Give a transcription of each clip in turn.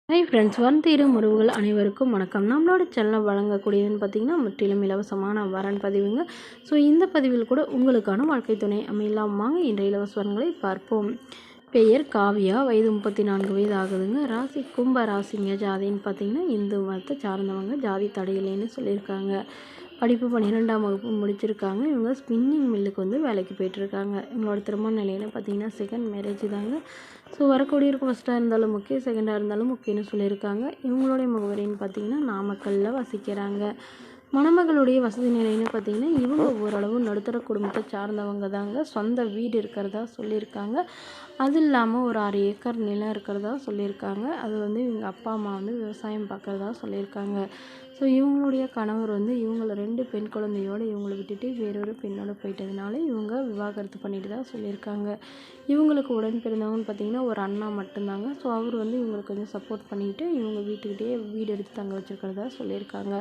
Hi friends, வன்தீரும் உறவுகள் அனைவருக்கும் வணக்கம். நம்மளோட சேனலை வழங்கக்கூடியதுன்னு பார்த்திங்கன்னா முற்றிலும் இலவசமான வரன் பதிவுங்க. ஸோ இந்த பதிவில் கூட உங்களுக்கான வாழ்க்கை துணை அமையலாம். வாங்க இன்றைய இலவச வரன்களை பார்ப்போம். பெயர் காவியா, வயது 34 வயது ஆகுதுங்க. ராசி கும்ப ராசிங்க. ஜாதின்னு பார்த்திங்கன்னா இந்து மதத்தை சார்ந்தவங்க. ஜாதி தடையில்லைன்னு சொல்லியிருக்காங்க. படிப்பு 12ஆம் வகுப்பு முடிச்சிருக்காங்க. இவங்க ஸ்பின்னிங் மில்லுக்கு வேலைக்கு போயிட்டுருக்காங்க. இவங்களோட திருமண நிலையில பார்த்திங்கன்னா செகண்ட் மேரேஜ் தாங்க. ஸோ வரக்கூடியவருக்கு ஃபஸ்ட்டாக இருந்தாலும் முக்கியம், செகண்டாக இருந்தாலும் முக்கியம்னு சொல்லியிருக்காங்க. இவங்களுடைய முகவரின்னு பார்த்திங்கன்னா நாமக்கல்லில் வசிக்கிறாங்க. மணமகளுடைய வசதி நிலைன்னு பார்த்திங்கன்னா இவங்க ஓரளவு நடுத்தர குடும்பத்தை சார்ந்தவங்க தாங்க. சொந்த வீடு இருக்கிறதா சொல்லியிருக்காங்க. அது இல்லாமல் ஒரு 6 ஏக்கர் நிலம் இருக்கிறதா சொல்லியிருக்காங்க. அது இவங்க அப்பா அம்மா விவசாயம் பார்க்குறதா சொல்லியிருக்காங்க. ஸோ இவங்களுடைய கணவர் இவங்கள 2 பெண் குழந்தையோடு இவங்களை விட்டுட்டு வேறொரு பெண்ணோட போயிட்டதுனால இவங்க விவாகரத்து பண்ணிட்டு தான் சொல்லியிருக்காங்க. இவங்களுக்கு உடன் பிறந்தவங்கன்னு பார்த்திங்கன்னா ஒரு அண்ணா மட்டும்தாங்க. ஸோ அவர் இவங்களுக்கு கொஞ்சம் சப்போர்ட் பண்ணிவிட்டு இவங்க வீட்டுக்கிட்டே வீடு எடுத்து தங்க வச்சுருக்கிறதா சொல்லியிருக்காங்க.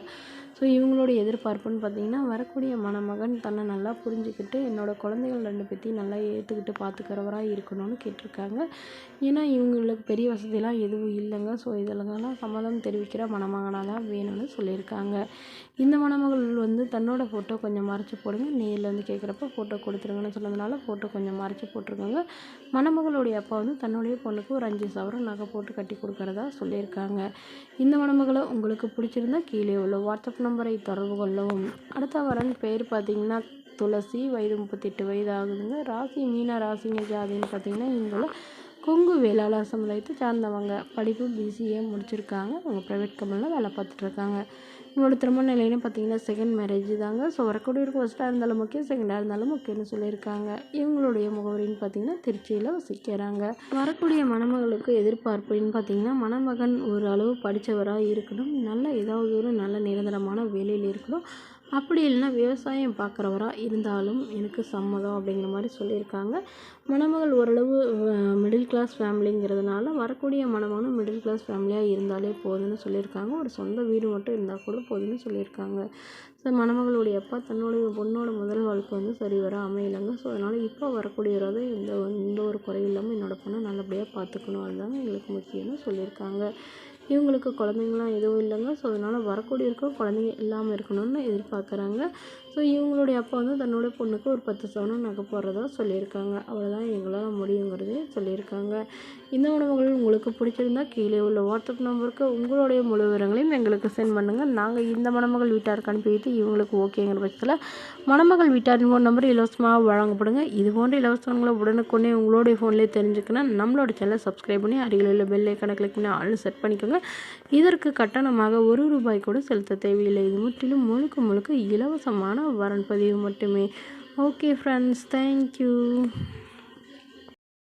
ஸோ இவங்களுடைய எதிர்பார்ப்புன்னு பார்த்திங்கன்னா வரக்கூடிய மணமகன் தன்னை நல்லா புரிஞ்சுக்கிட்டு என்னோடய குழந்தைகள் 2 பேத்தையும் நல்லா ஏற்றுக்கிட்டு பார்த்துக்கிறவராக இருக்கணும்னு கேட்டிருக்காங்க. ஏன்னா இவங்களுக்கு பெரிய வசதியெல்லாம் எதுவும் இல்லைங்க. ஸோ இதெல்லாம் சம்மதம் தெரிவிக்கிற மணமகனாக தான் வேணும்னு சொல்லியிருக்காங்க. இந்த மணமகள் தன்னோட ஃபோட்டோ கொஞ்சம் மறைச்சி போடுங்க, நேரில் கேட்குறப்ப ஃபோட்டோ கொடுத்துருங்கன்னு சொன்னதுனால ஃபோட்டோ கொஞ்சம் மறைச்சி போட்டிருக்காங்க. மணமகளுடைய அப்பா தன்னுடைய பொண்ணுக்கு ஒரு 5 சவரம் நகை போட்டு கட்டி கொடுக்குறதா சொல்லியிருக்காங்க. இந்த மணமகளை உங்களுக்கு பிடிச்சிருந்தா கீழே உள்ள வாட்ஸ்அப் நம்பரை தொடர்பு கொள்ளவும். அடுத்த வரன் பேர் பார்த்திங்கன்னா துளசி, வயது 38 வயது ஆகுதுங்க. ராசி மீன ராசிங்க. ஜாதின்னு பார்த்திங்கன்னா இவங்கள கொங்கு வேளாளர் சமுதாயத்தை சார்ந்தவங்க. படிப்பு பிசிஏ முடிச்சிருக்காங்க. அவங்க ப்ரைவேட் கம்பெனியில் வேலை பார்த்துட்ருக்காங்க. இவங்களோட திருமண நிலைன்னு பார்த்திங்கன்னா செகண்ட் மேரேஜ் தாங்க. ஸோ வரக்கூடியவருக்கு ஃபஸ்ட்டாக இருந்தாலும் முக்கியம், செகண்டாக இருந்தாலும் முக்கியம்னு சொல்லியிருக்காங்க. இவங்களுடைய முகவரின்னு பார்த்திங்கன்னா திருச்சியில் வசிக்கிறாங்க. வரக்கூடிய மணமகளுக்கு எதிர்பார்ப்புன்னு பார்த்திங்கன்னா மணமகன் ஒரு அளவு படித்தவராக இருக்கணும், நல்ல ஏதாவது ஒரு நல்ல நிரந்தரமான வேலையில் இருக்கணும், அப்படி இல்லைன்னா விவசாயம் பார்க்குறவராக இருந்தாலும் எனக்கு சம்மதம் அப்படிங்கிற மாதிரி சொல்லியிருக்காங்க. மணமகள் ஓரளவு மிடில் கிளாஸ் ஃபேமிலிங்கிறதுனால வரக்கூடிய மணமகனும் மிடில் கிளாஸ் ஃபேமிலியாக இருந்தாலே போதும்னு சொல்லியிருக்காங்க. ஒரு சொந்த வீடு மட்டும் இருந்தால் கூட போதும்னு சொல்லியிருக்காங்க. ஸோ மணமகளுடைய அப்பா தன்னுடைய பொண்ணோட முதல் வாழ்க்கை சரி வர அமையலைங்க. ஸோ அதனால் இப்போ வரக்கூடியவராக எந்த ஒரு குறையும் இல்லாமல் என்னோடய பொண்ணை நல்லபடியாக பார்த்துக்கணும், அதுதாங்க எங்களுக்கு முக்கியம்னு சொல்லியிருக்காங்க. இவங்களுக்கு குழந்தைங்களாம் எதுவும் இல்லைங்க. ஸோ அதனால் வரக்கூடியவருக்கும் குழந்தைங்க இல்லாமல் இருக்கணும்னு எதிர்பார்க்குறாங்க. ஸோ இவங்களுடைய அப்பா தன்னோட பொண்ணுக்கு ஒரு 10 சவரம் நகை போடுறதா சொல்லியிருக்காங்க. அவ்வளோதான் எங்களால் முடியுங்கிறதே சொல்லியிருக்காங்க. இந்த உணவுகள் உங்களுக்கு பிடிச்சிருந்தா கீழே உள்ள வாட்ஸ்அப் நம்பருக்கு உங்களுடைய முழு விவரங்களையும் எங்களுக்கு சென்ட் பண்ணுங்கள். நாங்கள் இந்த மணமகள் வீட்டாருக்கு அனுப்பி வைத்து இவங்களுக்கு ஓகேங்கிற பட்சத்தில் மணமகள் வீட்டாரின் ஃபோன் நம்பர் இலவசமாக வழங்கப்படுங்க. இது போன்ற இலவசங்களை உடனுக்குடனே உங்களுடைய ஃபோன்லேயே தெரிஞ்சுக்கணும். நம்மளோட சேனலை சப்ஸ்கிரைப் பண்ணி அருகில் உள்ள பெல் ஐக்கானை கிளிக் பண்ணி ஆல் செட் பண்ணிக்கோங்க. இதற்கு கட்டணமாக ₹1 கூட செலுத்த தேவையில்லை. இது முற்றிலும் முழுக்க இலவசமான வரன் பதிவு மட்டுமே. Okay friends, thank you.